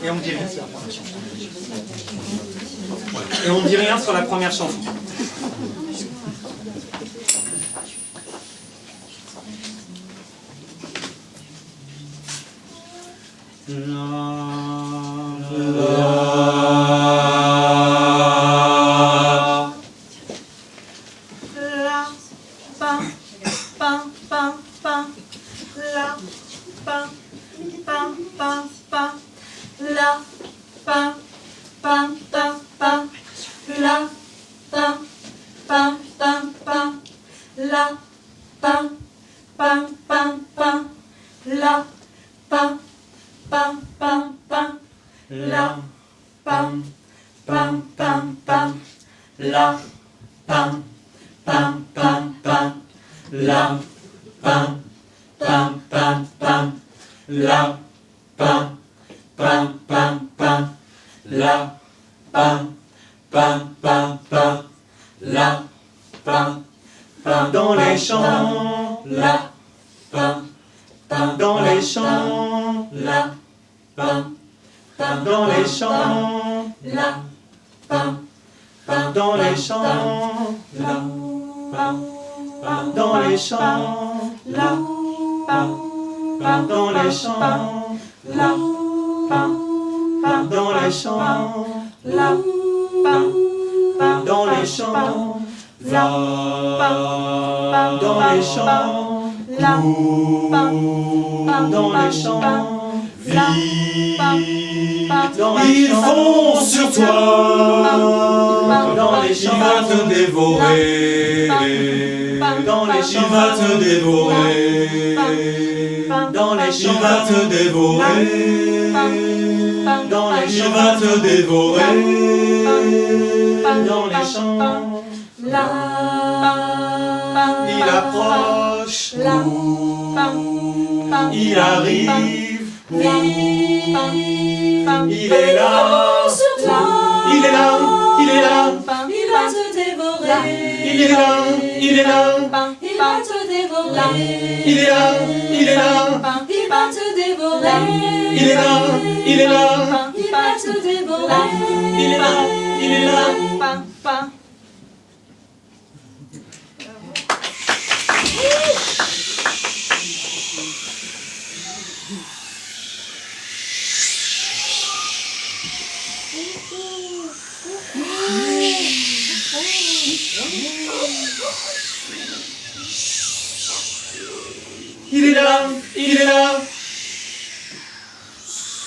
Et on ne dit rien sur la première chanson. Et on ne dit rien sur la première chanson. Dans les champs, là, dans les champs, là, dans les champs, là, dans les champs, là, dans les champs, là, dans les champs, là, dans les champs, là, dans les champs, là, dans les champs, là, dans les champs, Ils vont sur toi, dans les il va te dévorer, dans les il va te dévorer, dans les il va te dévorer, dans les il va te dévorer, dans les champs, il approche, il arrive, il est là, il est là, il est là, il va te dévorer, il est là, il est là, il va te dévorer, il est là, il est là, il va te dévorer, il est là, il est là, il va te dévorer, il est là, il est là.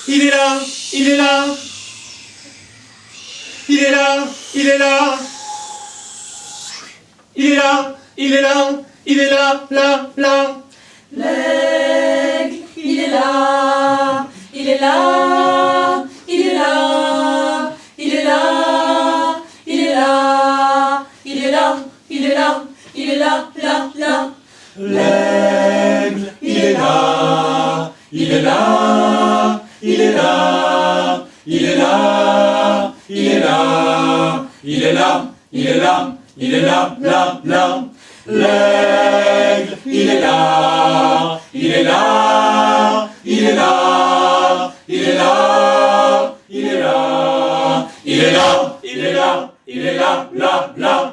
Il est là, il est là, il est là, il est là, il est là, il est là, il est là, il est là, il est là, là, là. l'aigle, il est là, il est là, il est là, il est là, il est là, il est là, il est là, il est là, là, là. l'aigle, il est là, il est là, il est là, il est là, il est là, il est là, il est là, il est là, là, là. L'aigle, il est là, il est là, il est là, il est là, il est là, il est là, il est là, il est là, là, là.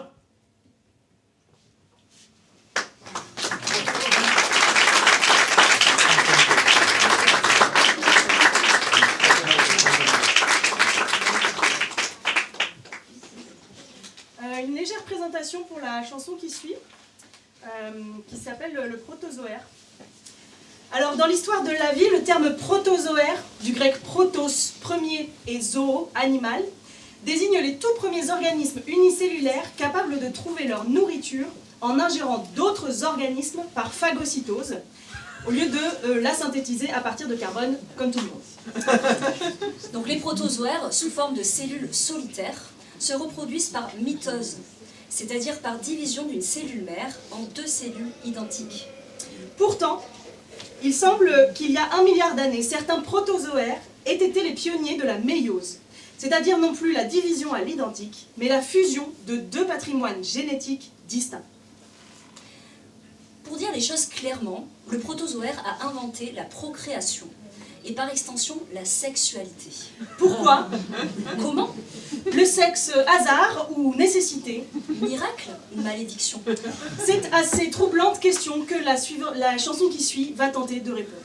Une légère présentation pour la chanson qui suit, qui s'appelle le protozoaire. Alors dans l'histoire de la vie, le terme protozoaire, du grec protos, premier, et zoo, animal, désigne les tout premiers organismes unicellulaires capables de trouver leur nourriture en ingérant d'autres organismes par phagocytose, au lieu de la synthétiser à partir de carbone, comme tout le monde. Donc les protozoaires, sous forme de cellules solitaires, se reproduisent par mitose, c'est-à-dire par division d'une cellule mère en deux cellules identiques. Pourtant, il semble qu'il y a 1 milliard d'années, certains protozoaires aient été les pionniers de la méiose, c'est-à-dire non plus la division à l'identique, mais la fusion de deux patrimoines génétiques distincts. Pour dire les choses clairement, le protozoaire a inventé la procréation. et par extension la sexualité. Pourquoi? Comment? Le sexe hasard ou nécessité? Miracle ou malédiction? C'est à ces troublantes questions que la chanson qui suit va tenter de répondre.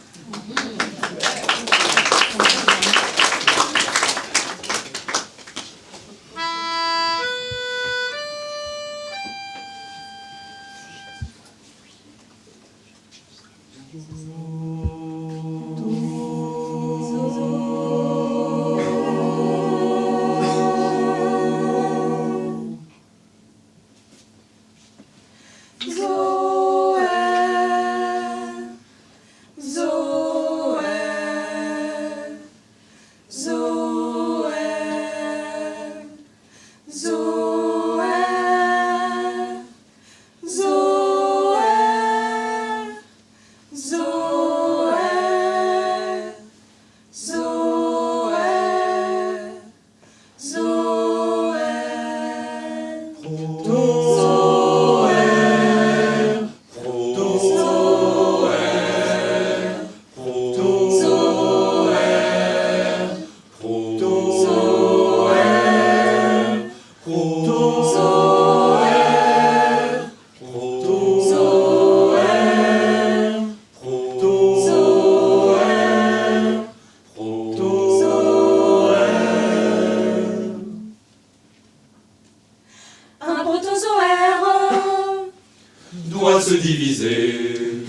Doit se diviser,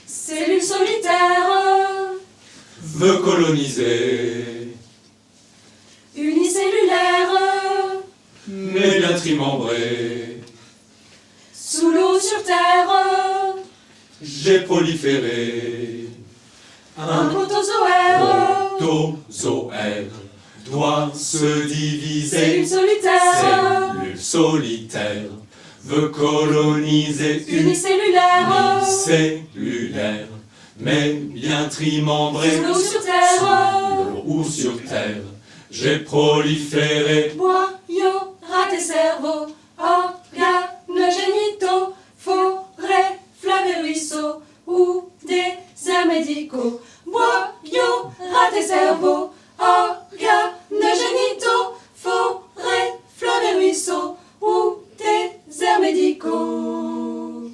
Cellule solitaire, veut coloniser, unicellulaire, mais bien trimembré. sous l'eau sur terre, J'ai proliféré. un protozoaire, Protozoaire doit se diviser. cellule solitaire, Cellule solitaire veut coloniser. unicellulaire, Unicellulaire, mais bien trimembré. sous l'eau sur terre, Ou sur terre, j'ai proliféré. boyaux, rats et cerveaux, organes génitaux, forêts, fleuves et ruisseaux, ou déserts médicaux. Boyaux, rats et cerveaux, organes génitaux, forêts, fleuves et ruisseaux, ou déserts médicaux.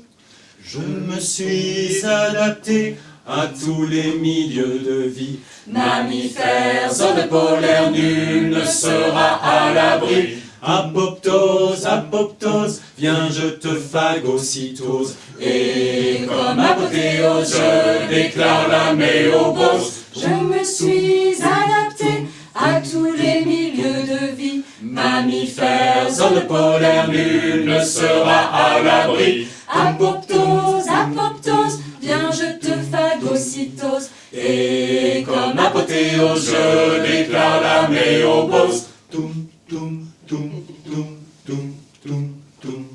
Je me suis adapté à tous les milieux de vie. Mammifères, zones polaires, nul ne sera à l'abri. Apoptose, apoptose, viens je te phagocytose. Et comme apothéose, je déclare la méobose. Je me suis adapté à tous les milieux de vie. Mammifères, zone polaire, nul ne sera à l'abri. Apoptose, apoptose, viens je te phagocytose. Et comme apothéose, je déclare la méobose. Toum, toum, toum, toum, toum, toum, toum,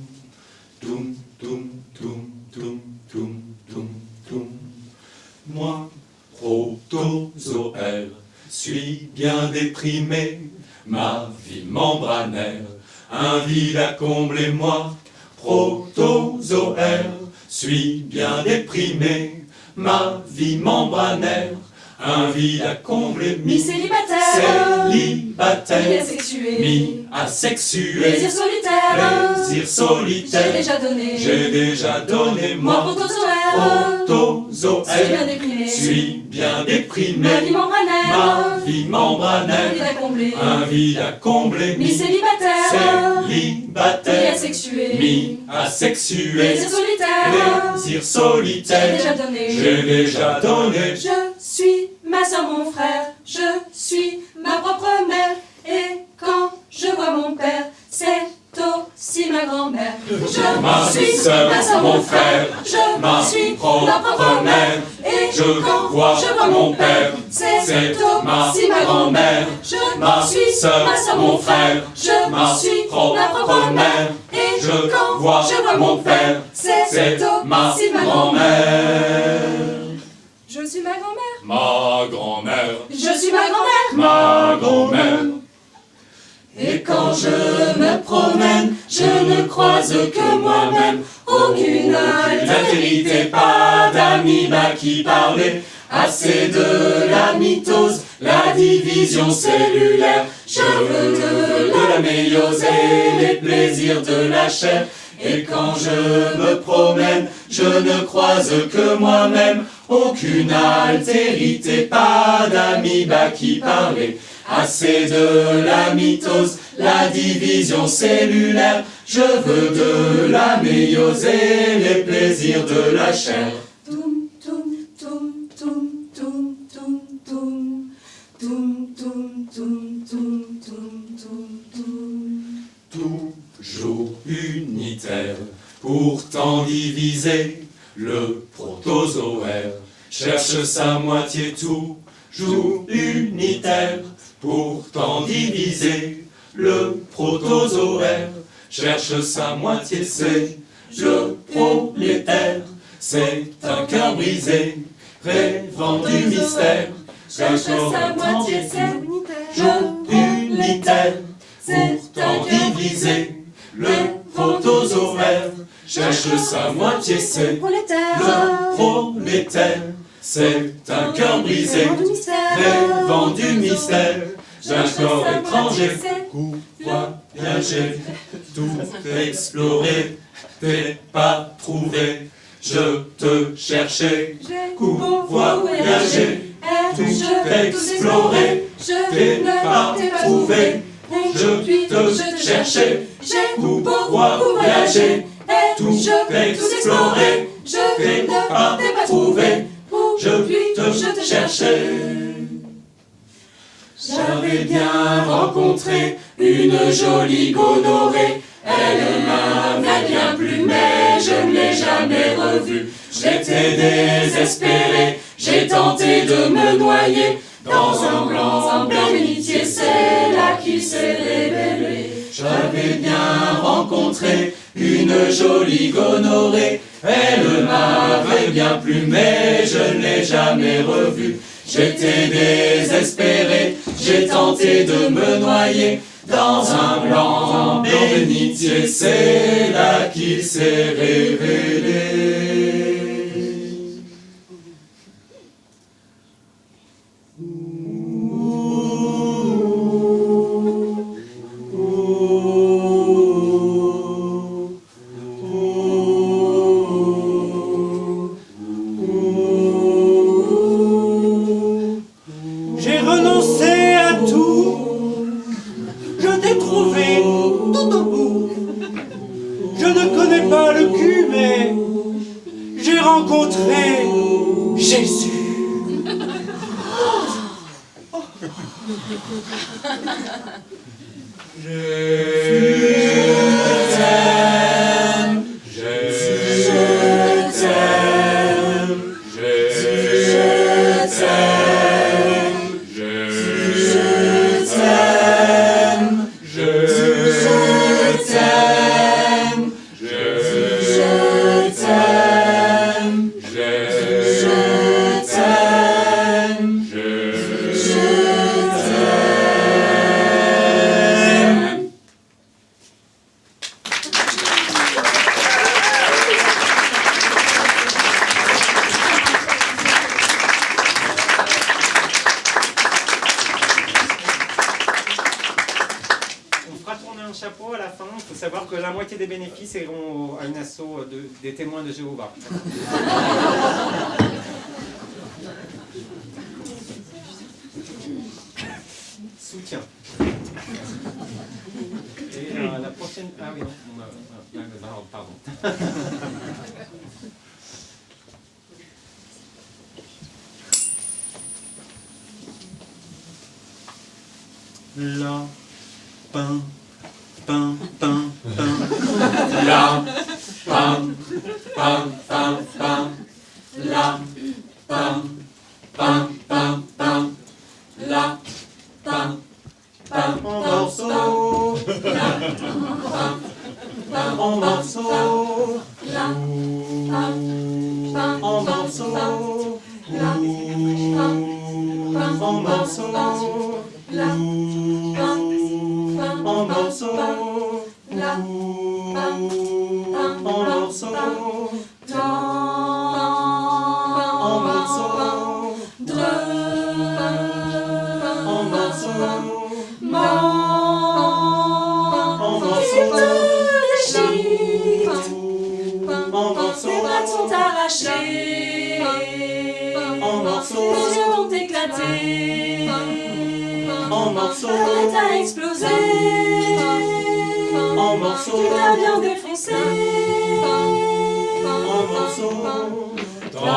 toum, toum, toum, toum, toum, toum, toum. Moi, protozoaire, suis bien déprimé, ma vie membranaire, un vide à combler. Moi, protozoaire, suis bien déprimé, ma vie membranaire, un vide à combler. Mi-célibataire, Célibataire, mi-asexué, mi-asexué, plaisir solitaire, plaisir j'ai solitaire, déjà donné. j'ai déjà donné. Moi, Moi, protozoaire, suis bien protozoaire, déprimé. suis bien Ma vie déprimé, ma membranaire, vie un membranaire, vide à combler. un vide à combler. Mi-célibataire, Célibataire, mi-asexué, mi-asexué, plaisir solitaire, plaisir j'ai solitaire, déjà donné. j'ai déjà donné. Je suis ma soeur, mon frère, je suis ma propre mère. Et quand je vois mon père, c'est aussi ma grand-mère. Ma Je suis sœur, ma soeur, mon frère, je ma suis propre ma propre mère. Et je quand vois je vois mon père, c'est c'est ma aussi ma grand-mère. grand-mère. Je Ma suis sœur, ma soeur, mon frère, je ma suis propre ma propre mère. Et je quand vois je vois mon père, c'est c'est ma aussi ma grand-mère. grand-mère. Je suis ma grand-mère. Ma grand-mère, Je suis ma grand-mère. ma grand-mère. Et quand je me promène, je ne croise que moi-même. Aucune altérité, pas d'amis qui parlaient. Assez de la mitose, la division cellulaire. Je veux de la méiose et les plaisirs de la chair. Et quand je me promène, je ne croise que moi-même. Aucune altérité, pas d'amoeba qui parlait. Assez de la mitose, la division cellulaire. Je veux de la méiose et les plaisirs de la chair. Toum, toum, toum, toum, toum, toum, toum. Toum, toum, toum, toum, toum, toum, toum. Toujours unitaire, pourtant divisé, le protozoaire cherche sa moitié toujours unitaire, pourtant divisé, le protozoaire cherche sa moitié, c'est le prolétaire, c'est un cœur brisé, rêvant du mystère, Cherche sa moitié, c'est toujours unitaire, pourtant divisé, le protozoaire cherche sa moitié, c'est le prolétaire, c'est un cœur brisé, rêvant du mystère, d'un corps étranger, voyager, tout explorer, t'es pas trouvé, je te cherchais, voyager, tout explorer, t'es pas trouvé, je te cherchais, voyager, tout explorer, t'es pas trouvé, je te cherchais. J'avais bien rencontré une jolie gonorrhée, elle m'avait bien plu, mais je ne l'ai jamais revue. J'étais désespéré, j'ai tenté de me noyer, dans un blanc d'amitié, c'est là qu'il s'est révélé. J'avais bien rencontré une jolie gonorrhée, elle m'avait bien plu, mais je ne l'ai jamais revue. J'étais désespéré, j'ai tenté de me noyer, dans un blanc bénitier, c'est là qu'il s'est révélé. J'ai renoncé à tout, je t'ai trouvé tout au bout. Je ne connais pas le cul, mais j'ai rencontré Jésus. Chapeau à la fin, il faut savoir que la moitié des bénéfices iront à une asso des témoins de Jéhovah. Soutien. Et la prochaine... Ah oui, non, pardon. La, pain. Pam, pam, pam. La, pam, pam, pam, pam. La, pam, pam, pam, pam. La, pam, pam, En morceaux. La, pam, pam, En morceaux. La, pam, pam, En morceaux. La, pam, pam, En morceaux. La, pam, pam, En morceaux. La, pam, pam, En morceaux. La, En morceaux. pattes sont arrachées, en morceaux, vos yeux ont éclaté, en morceaux, ta tête a explosé, en morceaux, tu t'as bien défoncé, en morceaux, en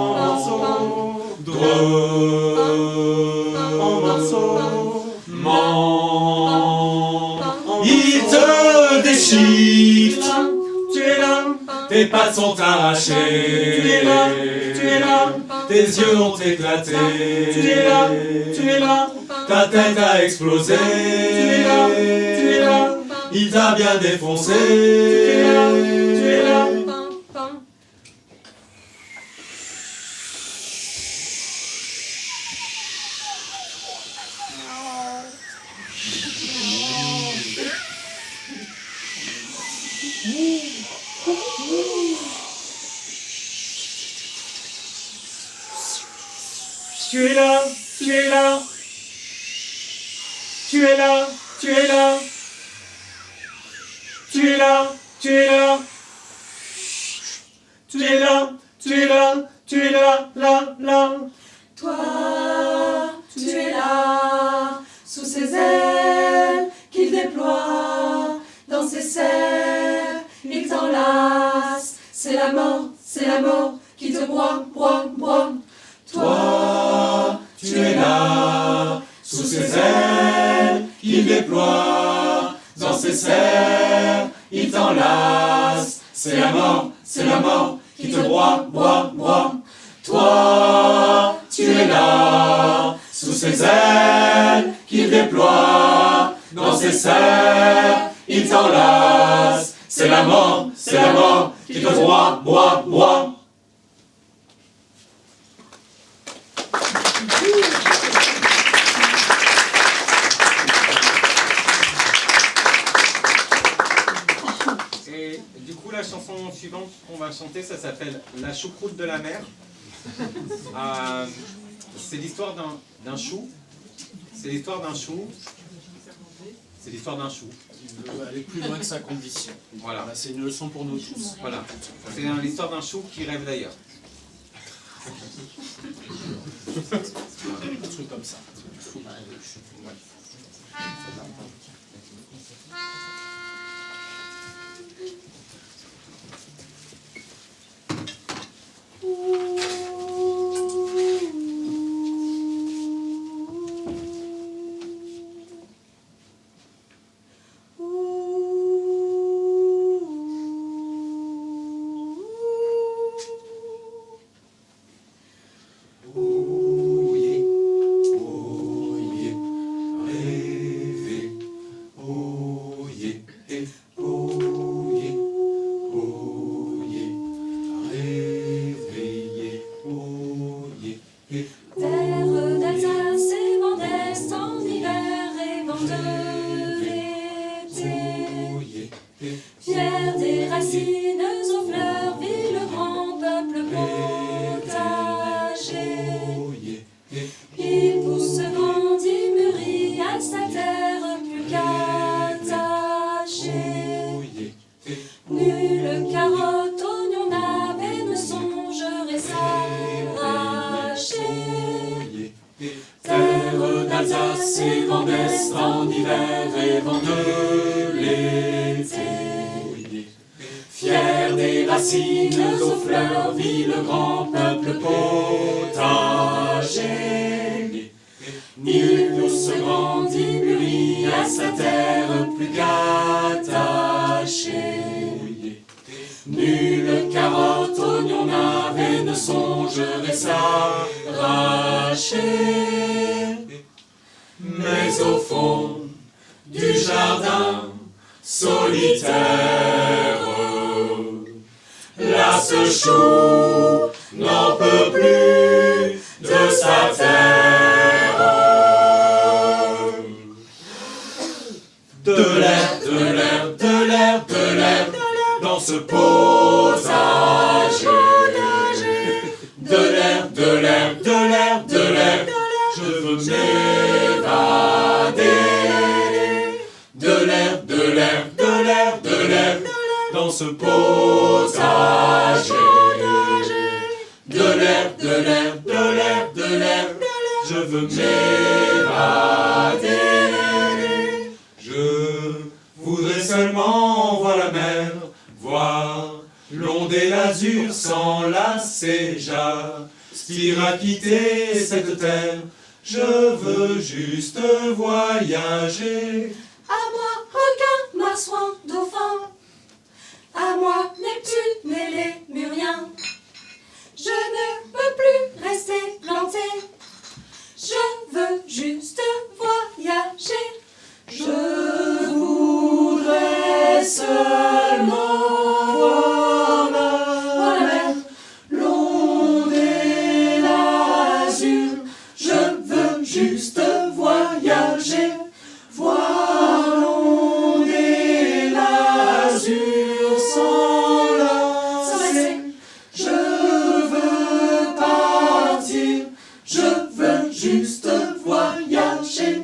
morceaux, en morceaux, il te déchiquette, tu es là, tes pattes sont arrachées, tu es là, tes yeux ont éclaté, tu es là, ta tête a explosé, tu es là, il t'a bien défoncé, tu es là. Tu es là, tu es là, tu es là, tu es là, tu es là, tu es là, tu es là, tu es là, tu es là, là. Toi, tu es là, sous ses ailes qu'il déploie, dans ses serres, il t'enlace. C'est la mort qui te broie. Toi, tu es là, sous ses ailes qu'il déploie, dans ses serres, il t'enlace. C'est la mort qui te broie. Toi, tu es là, sous ses ailes qu'il déploie, dans ses serres, il t'enlace. C'est la mort qui te broie. Et du coup, la chanson suivante qu'on va chanter, ça s'appelle La choucroute de la mer. C'est l'histoire d'un chou. C'est l'histoire d'un chou. Il veut aller plus loin que sa condition. Voilà. C'est une leçon pour nous tous. Voilà. C'est l'histoire d'un chou qui rêve d'ailleurs. Un truc comme ça. Terre d'Alsace et vent d'Est en hiver et vent de l'été. Fier des racines aux fleurs, vit le grand peuple potager. Il pousse, grandit, mûrit à sa terre plus qu'attaché. Nulle carotte, oignon, navet ne songerait s'arracher. Terre d'Alsace et vent d'Est en hiver et vent de l'été. Fier des racines aux fleurs, vit le grand peuple potager. Nul pousse, grandit, mûrit à sa terre plus qu'attaché. Nulle carotte, oignon, navet ne songerait s'arracher. Mais au fond du jardin solitaire, là ce chou n'en peut plus de sa terre. De l'air dans ce potager. De l'air, je veux m'évader. De l'air, dans ce potager. l'azur s'enlacer, j'aspire à quitter cette terre, je veux juste voyager. À moi, requin, marsouin, dauphin. À moi, Neptune et les Muriens. Je ne peux plus rester planté. Je veux juste voyager. Je voudrais seulement voir la mer, l'onde et l'azur. Je veux juste voyager, voir l'onde et l'azur s'enlacer. Je veux partir, je veux juste voyager.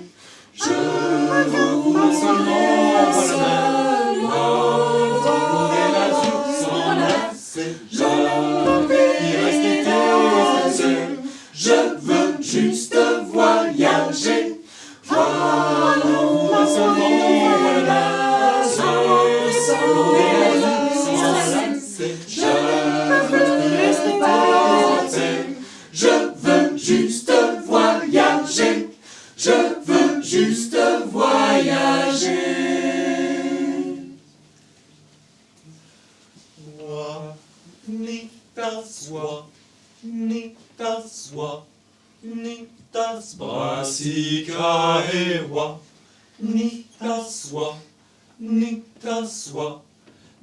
Je veux seulement l'onde et l'azur s'enlacer. Je veux rester terre. Je veux juste voyager. Voir l'onde seulement l'azur s'enlacer. Je veux rester terre. Je veux juste voyager. Je veux juste voyager. Ni das wa, ni das wa, ni das brassica e wa, ni das wa, ni das wa,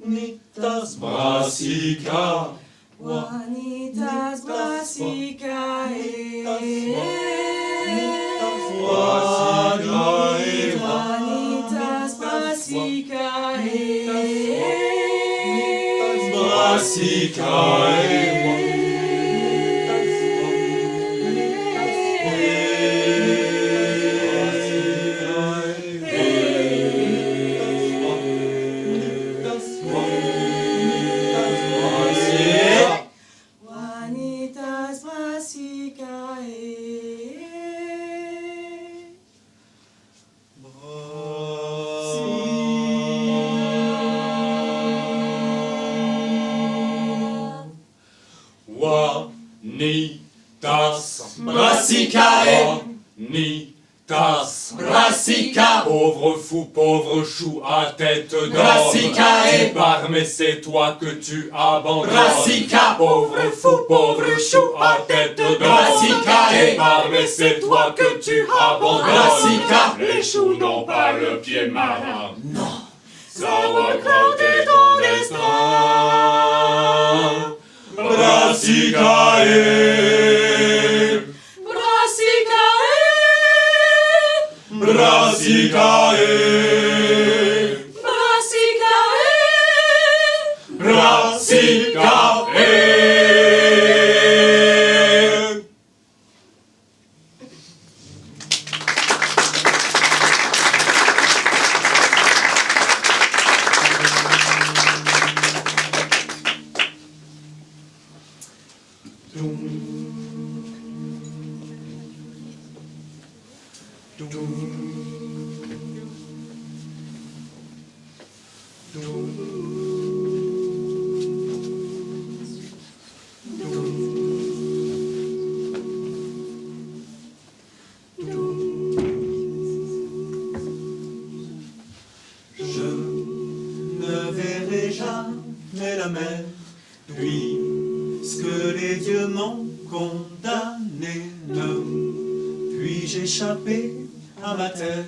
ni das brassica. Juanitas Brassicae. Juanitas Brassicae. Juanitas Brassicae. Juanitas Brassicae. Juanitas Brassica. Pauvre fou, pauvre chou à tête d'or. Brassicae. Tu pars mais c'est toi que tu abandonnes. Brassica. Pauvre fou, pauvre chou à tête d'or. Brassicae. Tu pars mais c'est toi que tu abandonnes. Brassica. Les choux n'ont pas le pied marin. Non. Ça va craquer ton destin. Brassicae. Brassicae. Brassicae. Brassicae. Brassicae. Je ne verrai jamais la mer, puisque les dieux m'ont condamné. Ne puis-je échapper à ma terre?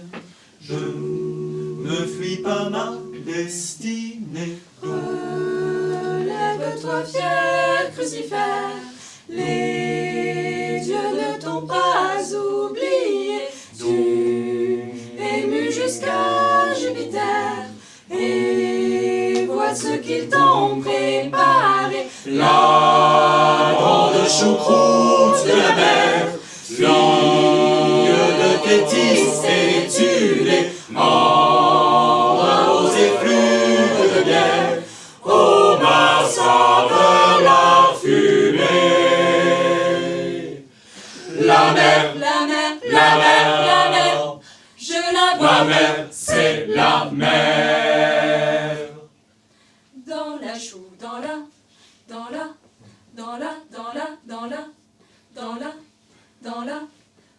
Je ne fuis pas ma destinée. Relève-toi, fier crucifère. Les dieux ne t'ont pas oublié. Tu es mu jusqu'à Jupiter. Et vois ce qu'ils t'ont préparé. La grande choucroute de la mer, fille de Thétis et Thulé, mort aux effluves de bière, ô ma saveur la fumée. La mer, La mer, la mer, la mer, je la vois. la mer, c'est la mer. Dans la chou, dans dans la, dans la, dans la, dans la, dans la,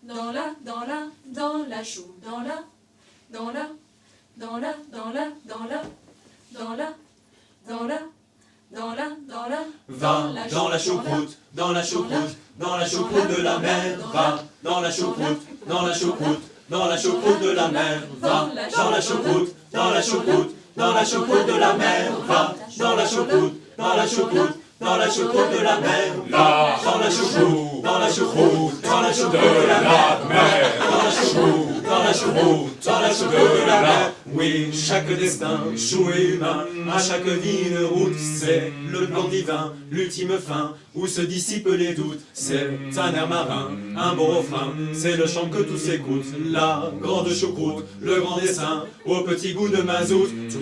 dans la, dans la, dans la chou, dans la, dans la, dans la, dans la, dans la, dans la, dans la, dans la, dans la, Va dans la choucroute, dans la choucroute, dans la choucroute de la mer. Va dans la choucroute, dans la choucroute, dans la choucroute de la mer. Va dans la choucroute, dans la choucroute, dans la choucroute de la mer. Va dans la choucroute, dans la choucroute, dans la choucroute de la mer. Va dans la choucroute, dans la choucroute, dans la choucroute de la mer. Dans la choucroute, dans la choucroute, dans la choucroute de la mer. Oui, chaque destin, chou et humain, à chaque vie une route, c'est le plan divin, l'ultime fin, où se dissipent les doutes. C'est un air marin, un bon refrain, c'est le chant que tous écoutent. La grande choucroute, le grand dessin, au petit goût de mazout. Tout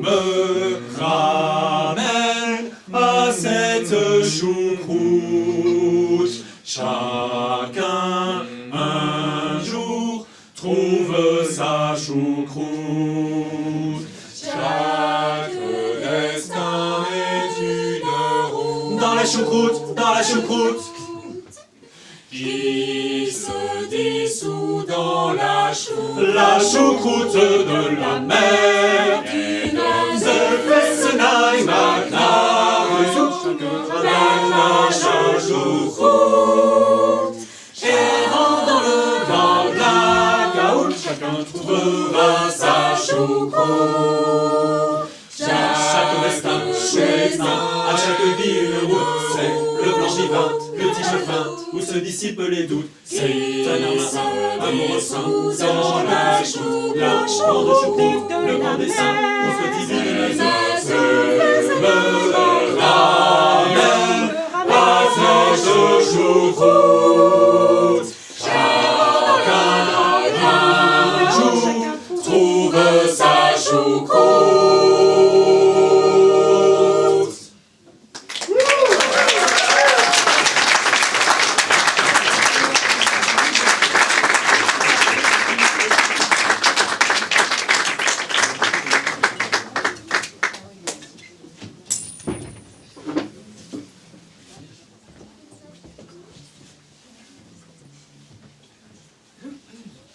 me ramène à cette choucroute. Chacun un jour trouve sa choucroute. Chaque destin est une route. Dans la choucroute, dans la choucroute, qui se dissout dans la choucroute de la mer. The Fessenheim la choucroute, errant dans le grand blackout, chacun trouvera sa choucroute. Chaque destin, à chaque vie une route, c'est le plan divin, le petit chemin où se dissipent les doutes. C'est un air marin, un bon refrain, c'est le chant que tous écoutent. La grande choucroute, le grand dessin, on se dit de la me ramène à cette choucroute. Chacun un jour trouve sa choucroute.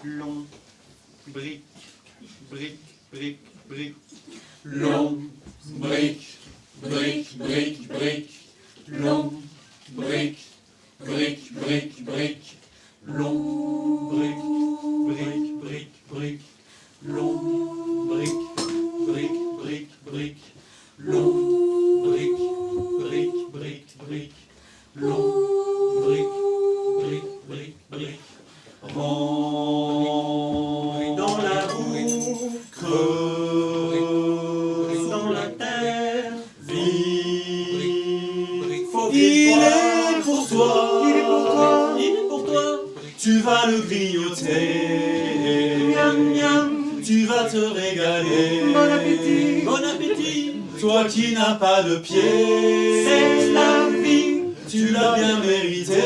Long, brique, brique, brique, brique. Long, brique, brique, brique, brique. Long, brique, brique, brique, brique. Long, brique, brique, brique, brique. Long, brique, brique, brique, brique. Long, brique, brique, brique, brique. Long, brique, brique, brique, brique. Rentre dans la boue, creuse dans la terre, vis, il est pour toi, il est pour toi, il est pour toi. Tu vas le grignoter, miam miam, tu vas te régaler. Bon appétit, bon appétit. Toi qui n'as pas de pied, c'est la vie, tu l'as bien mérité.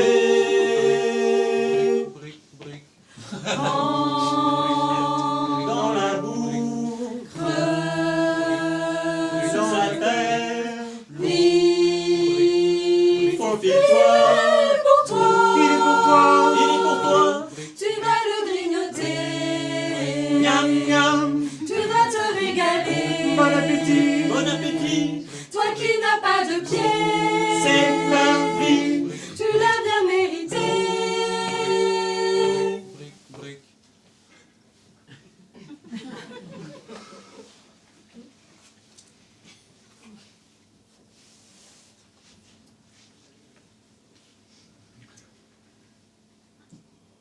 Dans la boue, creuse dans la terre, vis, faufile-toi, pour toi, il est pour toi, il est pour toi. tu vas le grignoter, Miam miam, tu vas te régaler. bon appétit, bon appétit. Toi qui n'as pas de pied, C'est la vie. tu l'as bien mérité.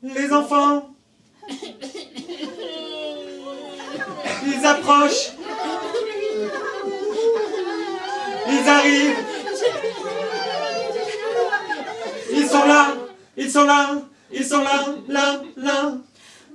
Les enfants, ils approchent, ils arrivent, ils sont là, ils sont là, ils sont là, là, là.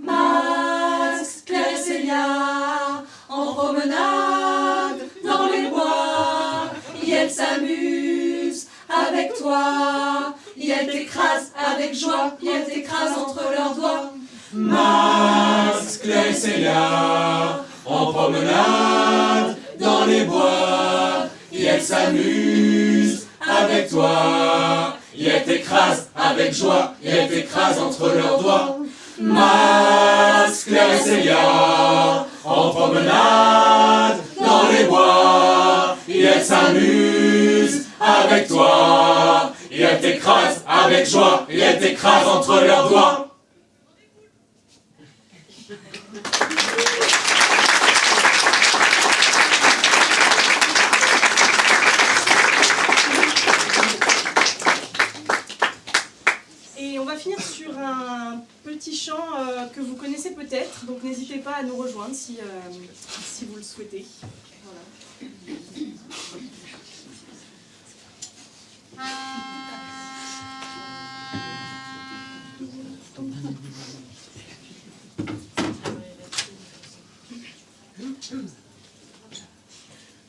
Max, Claire et Célia, en promenade dans les bois, et elles s'amusent avec toi, et elles t'écrasent avec joie, et elles t'écrasent entre leurs doigts. Max, Claire et Célia, en promenade dans les bois, et elles s'amusent avec avec toi. Et elle t'écrase avec joie, et elle t'écrase entre leurs doigts. Max, Claire et Célia, en promenade dans les bois. Et elle s'amuse avec toi. Et elle t'écrase avec joie, et elle t'écrase entre leurs doigts. Et on va finir sur un petit chant que vous connaissez peut-être, donc n'hésitez pas à nous rejoindre si vous le souhaitez. Voilà.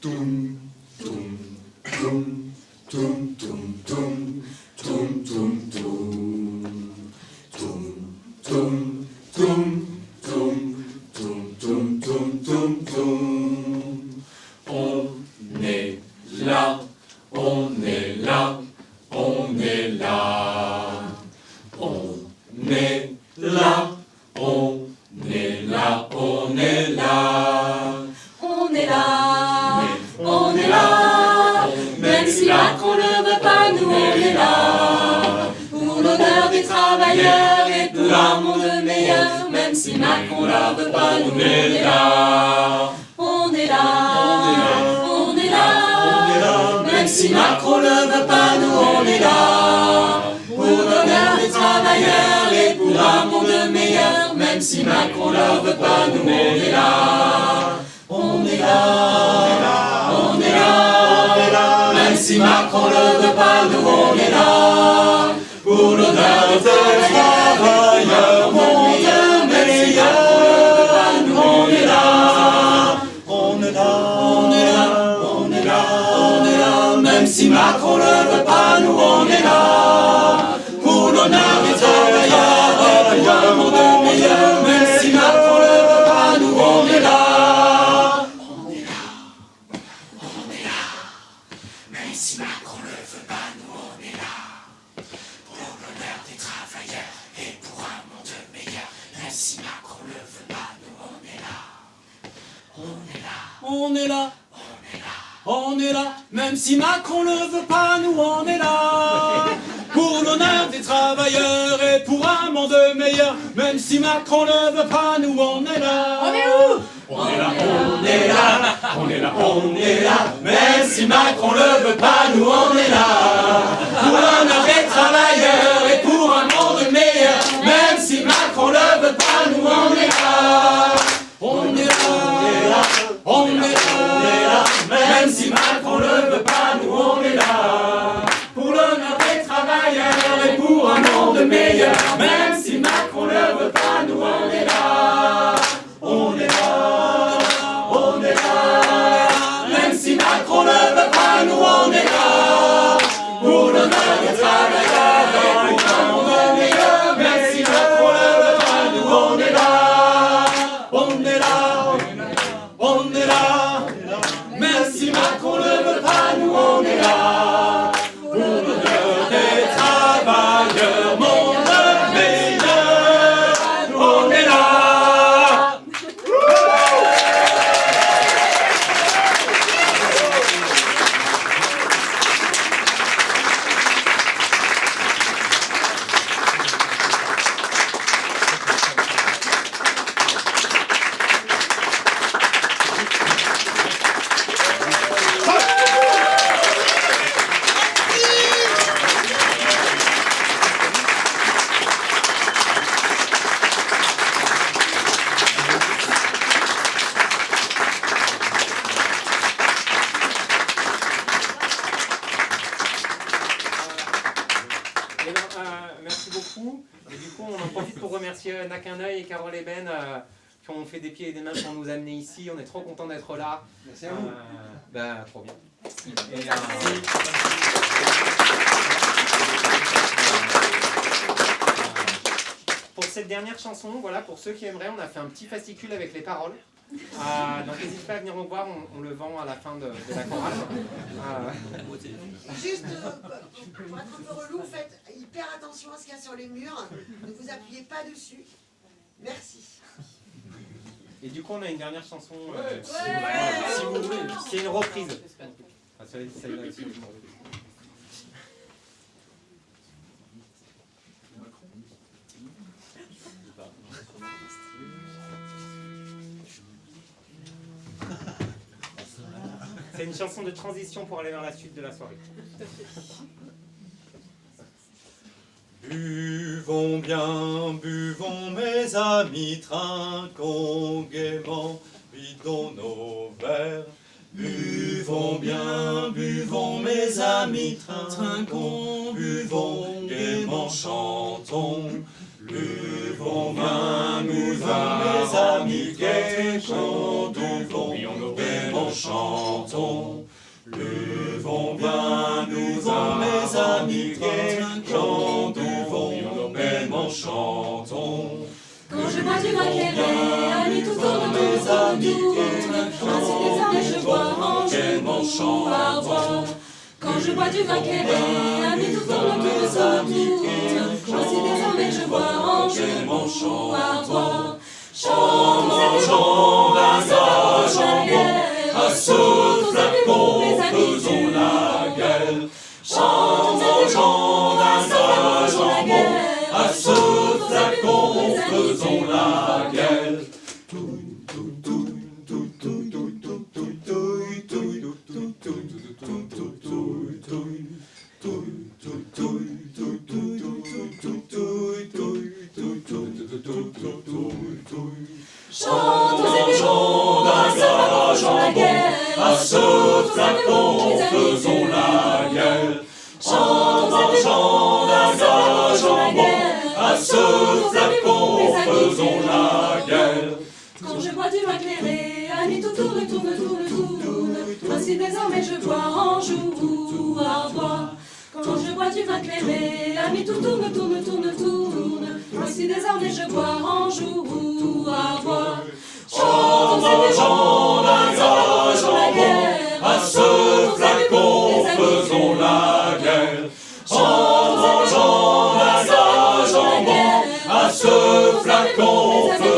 Tum, tum, tum, tum, tum, tum, tum, tum, tum, tum, tum, tum, tum, tum, tum, tum, tum. On est là, on est là, on est là, on est là, on est là, on est là. On est là, on est là, même si Macron ne veut pas, nous on est là. Pour l'honneur des travailleurs et pour un monde meilleur, même si Macron ne veut pas, nous on est là. On est là, on est là, même si Macron ne veut pas, nous on est là. Pour l'honneur des travailleurs et pour un monde meilleur, même si Macron ne veut pas, nous on est là. On est là, on est là, même si Macron ne veut pas, nous on est là. Pour l'honneur des travailleurs, monde meilleur, nous on est là. On est là, on est là, on est là, on est là, même si Macron ne veut pas, nous on est là. Pour l'honneur des travailleurs, un monde meilleur, même si Macron ne veut pas, nous on est là. Si Macron ne veut pas, nous on est là. Pour l'honneur des travailleurs et pour un monde meilleur. Même si Macron ne veut pas, nous on est là. On est là. On est là, On est là. on est là, même si Macron ne veut pas, nous on est là. Pour l'honneur des travailleurs et pour un monde meilleur, même si Macron ne veut pas, nous on est là. On est où? On est là, on est là, on est là, on est là. Même si Macron ne veut pas, nous on est là. Pour l'honneur des travailleurs et pour un monde meilleur. Même si Macron ne veut pas, nous on est là. On est là, On est là, même si Macron ne veut pas, nous on est là. Pour l'honneur des travailleurs et pour un monde meilleur. Même si Macron ne veut pas, nous on est là. On est là, on est là, même si Macron ne veut pas, nous on est là. Pour l'honneur des travailleurs et pour un monde meilleur. Même si Macron ne veut pas, nous on est là. on est là, on est là, Même si Macron ne veut pas, nous on est là. Pour l'honneur des travailleurs, monde meilleur, nous on est là. Eh ben, merci beaucoup. Et du coup, on en profite pour remercier Naquin-Oeil et Carole Eben qui ont fait des pieds et des mains pour nous amener ici. On est trop contents d'être là. Merci à vous. Trop bien. Et, pour cette dernière chanson, voilà, pour ceux qui aimeraient, on a fait un petit fascicule avec les paroles. Donc n'hésite pas à venir nous voir, on le vend à la fin de la chorale. Juste, pour être un peu relou, faites hyper attention à ce qu'il y a sur les murs. Ne vous appuyez pas dessus. Merci. Et du coup, on a une dernière chanson. Si vous voulez. C'est une reprise. C'est une reprise. C'est une chanson de transition pour aller vers la suite de la soirée. Buvons bien, buvons mes amis, trinquons gaiement, vidons nos verres. Buvons bien, buvons mes amis, trinquons, buvons gaiement, chantons. Buvons bien, buvons mes amis, chantons, buvons gaiement, chantons. Buvons bien, buvons mes amis, chantons, buvons gaiement, chantons. Quand je bois du vin clairé, amis tout autour de mes amis, ainsi désormais je bois en joue à boire. Quand je bois du vin clairé, amis tout autour de mes amis, ainsi désormais je bois en joue à boire. Chantons, chantons, la guerre, à ce flacon faisons la guerre. Chantons, chantons, la guerre, À ce flacon faisons la guerre. chantons et buvons, à ce flacon faisons la guerre. Chantons et buvons, à ce flacon faisons la guerre. Quand je bois du vin clairé, amis tout tourne, ainsi désormais je bois en joue à boire. Quand je bois du vin clairé, amis tout tourne, ainsi désormais je bois en joue à boire. Chantons et buvons, la guerre, À ce flacon faisons la guerre. Chantons, la guerre, à ce flacon faisons